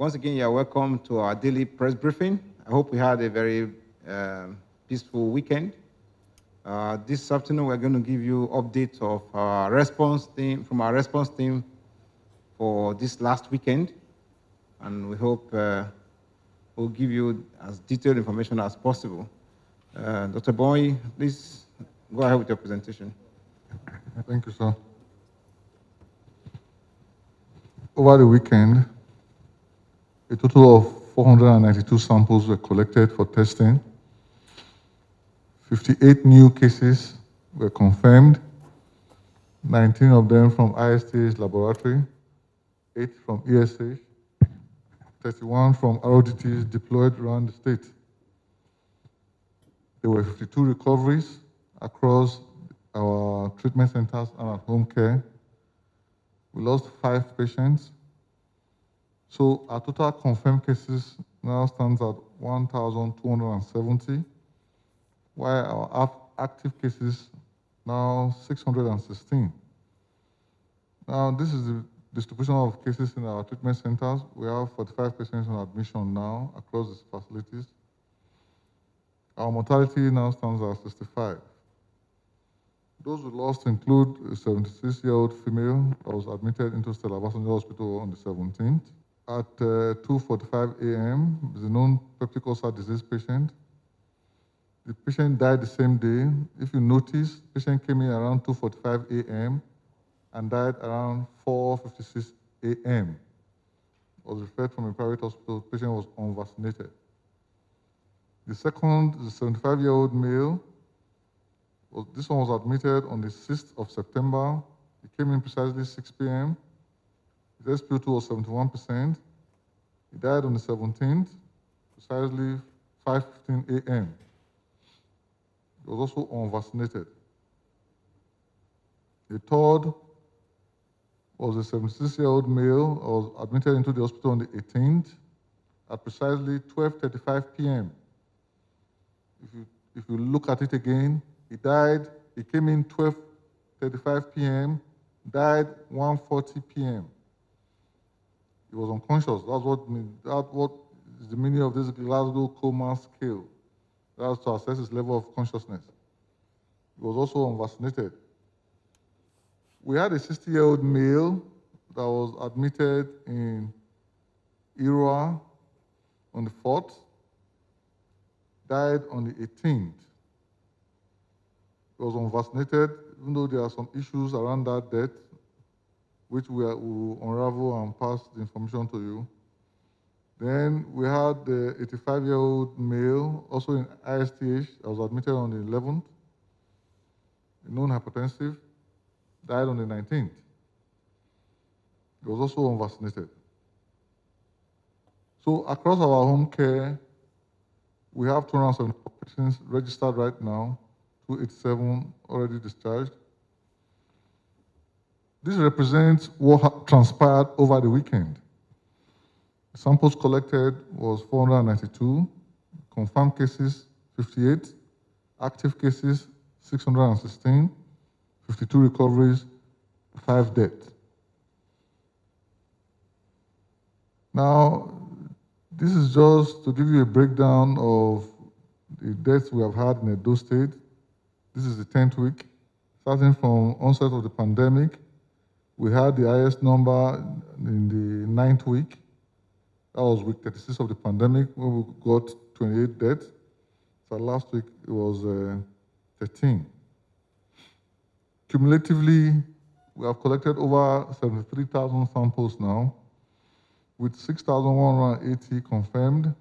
Once again, you are welcome to our daily press briefing. I hope we had a very peaceful weekend. This afternoon, we're going to give you updates of our response team, from our response team for this last weekend. And we hope we'll give you as detailed information as possible. Dr. Boy, please go ahead with your presentation. Thank you, sir. Over the weekend, a total of 492 samples were collected for testing. 58 new cases were confirmed, 19 of them from ISTH laboratory, 8 from ESH, 31 from RODTs deployed around the state. There were 52 recoveries across our treatment centers and at home care. We lost 5 patients. So our total confirmed cases now stands at 1,270, while our active cases now 616. Now this is the distribution of cases in our treatment centers. We have 45 patients on admission now across these facilities. Our mortality now stands at 65. Those we lost include a 76-year-old female that was admitted into Stella Obasanjo Hospital on the 17th. At 2:45 a.m., the known peptic ulcer disease patient. The patient died the same day. If you notice, the patient came in around 2:45 a.m. and died around 4:56 a.m. Was referred from a private hospital. The patient was unvaccinated. The second is a 75-year-old male. This one was admitted on the 6th of September. He came in precisely 6 p.m. His SpO2 was 71%. He died on the 17th, precisely 5:15 a.m. He was also unvaccinated. The third was a 76-year-old male who was admitted into the hospital on the 18th at precisely 12:35 p.m. If you look at it again, he came in 12:35 p.m., died 1:40 p.m. He was unconscious. That's what is the meaning of this Glasgow coma scale. That's to assess his level of consciousness. He was also unvaccinated. We had a 60-year-old male that was admitted in Irua on the 4th, died on the 18th. He was unvaccinated, even though there are some issues around that death, which we will unravel and pass the information to you. Then we had the 85-year-old male, also in ISTH, that was admitted on the 11th, a known hypertensive, died on the 19th. He was also unvaccinated. So across our home care, we have 274 patients registered right now, 287 already discharged. This represents what transpired over the weekend. The samples collected was 492, confirmed cases 58, active cases 616, 52 recoveries, 5 deaths. Now, this is just to give you a breakdown of the deaths we have had in Edo State. This is the 10th week. Starting from onset of the pandemic, we had the highest number in the 9th week. That was week 36 of the pandemic, where we got 28 deaths. So last week, it was 13. Cumulatively, we have collected over 73,000 samples now, with 6,180 confirmed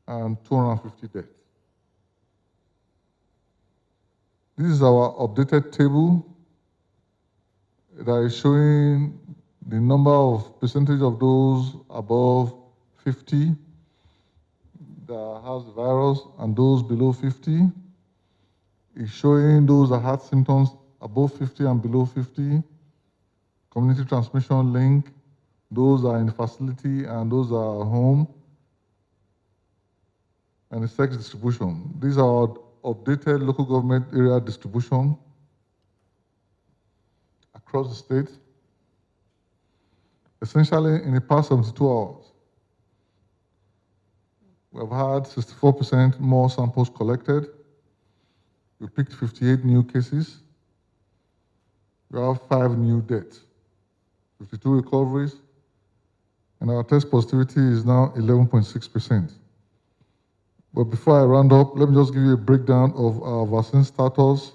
and 250 deaths. This is our updated table that is showing the number of percentage of those above 50 that has the virus and those below 50. It's showing those that had symptoms above 50 and below 50, community transmission link, those are in the facility and those are at home, and the sex distribution. These are updated local government area distribution across the state. Essentially, in the past 72 hours, we have had 64% more samples collected. We picked 58 new cases. We have 5 new deaths, 52 recoveries, and our test positivity is now 11.6%. But before I round up, let me just give you a breakdown of our vaccine status.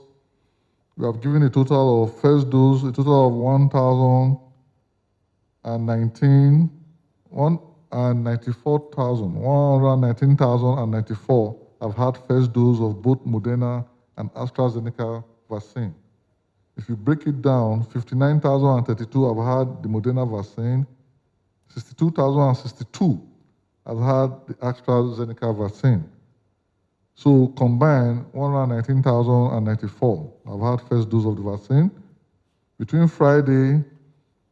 We have given a total of first dose, a total of 119,094 have had first dose of both Moderna and AstraZeneca vaccine. If you break it down, 59,032 have had the Moderna vaccine, 62,062 have had the AstraZeneca vaccine. So combined, 119,094 have had first dose of the vaccine. Between Friday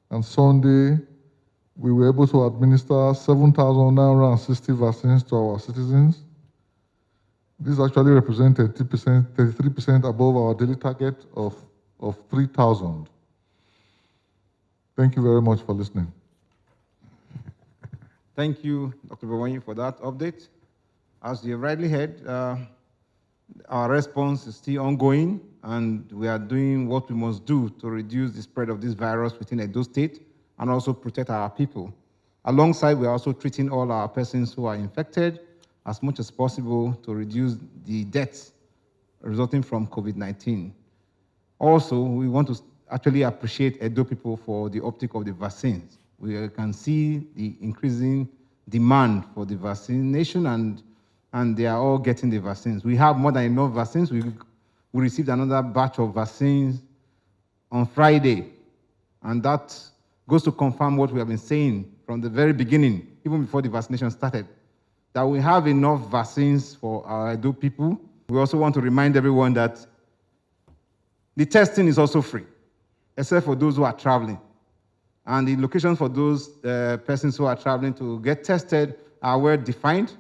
and Sunday, we were able to administer 7,960 vaccines to our citizens. This actually represented 33% above our daily target of 3,000. Thank you very much for listening. Thank you, Dr. Bawanyi, for that update. As you rightly heard, our response is still ongoing, and we are doing what we must do to reduce the spread of this virus within Edo State and also protect our people. Alongside, we are also treating all our persons who are infected as much as possible to reduce the deaths resulting from COVID-19. Also, we want to actually appreciate Edo people for the uptake of the vaccines. We can see the increasing demand for the vaccination, and they are all getting the vaccines. We have more than enough vaccines. We received another batch of vaccines on Friday, and that goes to confirm what we have been saying from the very beginning, even before the vaccination started, that we have enough vaccines for our Edo people. We also want to remind everyone that the testing is also free, except for those who are traveling. And the locations for those persons who are traveling to get tested are well defined.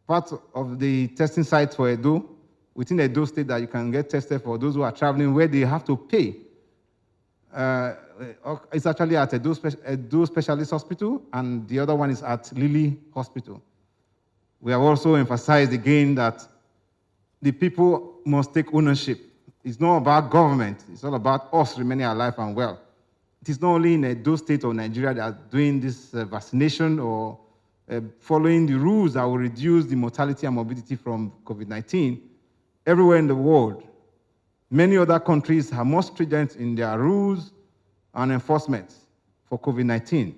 Part of the testing sites for Edo, within Edo State, that you can get tested for those who are traveling, where they have to pay. It's actually at Edo Specialist Hospital, and the other one is at Lily Hospital. We have also emphasized again that the people must take ownership. It's not about government. It's all about us remaining alive and well. It is not only in Edo State or Nigeria that are doing this vaccination or following the rules that will reduce the mortality and morbidity from COVID-19. Everywhere in the world, many other countries are more stringent in their rules and enforcement for COVID-19.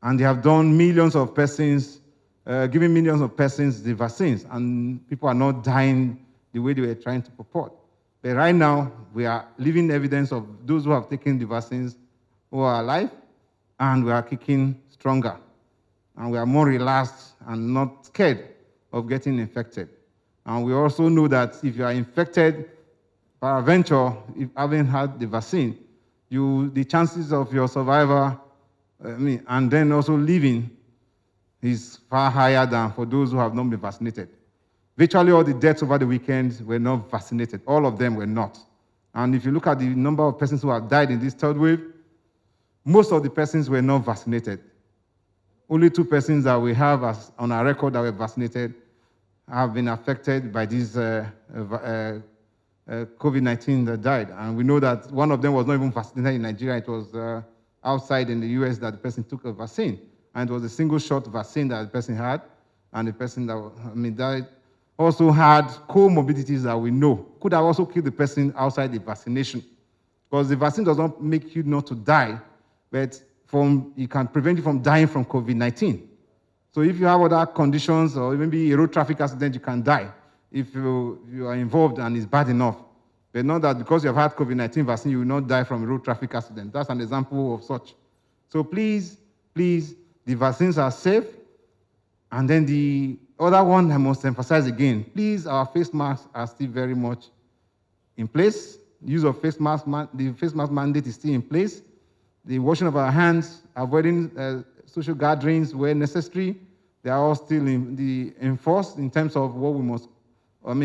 And they have done millions of persons, giving millions of persons the vaccines, and people are not dying the way they were trying to purport. But right now, we are living evidence of those who have taken the vaccines who are alive, and we are kicking stronger. And we are more relaxed and not scared of getting infected. And we also know that if you are infected, peradventure, if having had the vaccine, the chances of your survival, and then also living, is far higher than for those who have not been vaccinated. Virtually all the deaths over the weekend were not vaccinated. All of them were not. And if you look at the number of persons who have died in this third wave, most of the persons were not vaccinated. Only 2 persons that we have on our record that were vaccinated have been affected by this COVID-19 that died. And we know that one of them was not even vaccinated in Nigeria. It was outside in the US that the person took a vaccine. And it was a single-shot vaccine that the person had. And the person that died also had comorbidities that we know could have also killed the person outside the vaccination. Because the vaccine does not make you not to die, but it can prevent you from dying from COVID-19. So if you have other conditions, or maybe a road traffic accident, you can die if you are involved and it's bad enough. But not that because you have had COVID-19 vaccine, you will not die from a road traffic accident. That's an example of such. So please, please, the vaccines are safe. And then the other one I must emphasize again, please, our face masks are still very much in place. Use of face mask, the face mask mandate is still in place. The washing of our hands, avoiding social gatherings where necessary, they are all still enforced in terms of what we must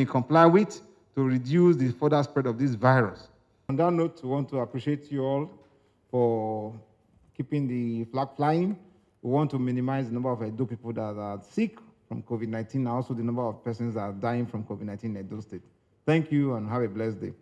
comply with to reduce the further spread of this virus. On that note, we want to appreciate you all for keeping the flag flying. We want to minimize the number of Edo people that are sick from COVID-19 and also the number of persons that are dying from COVID-19 in Edo State. Thank you and have a blessed day.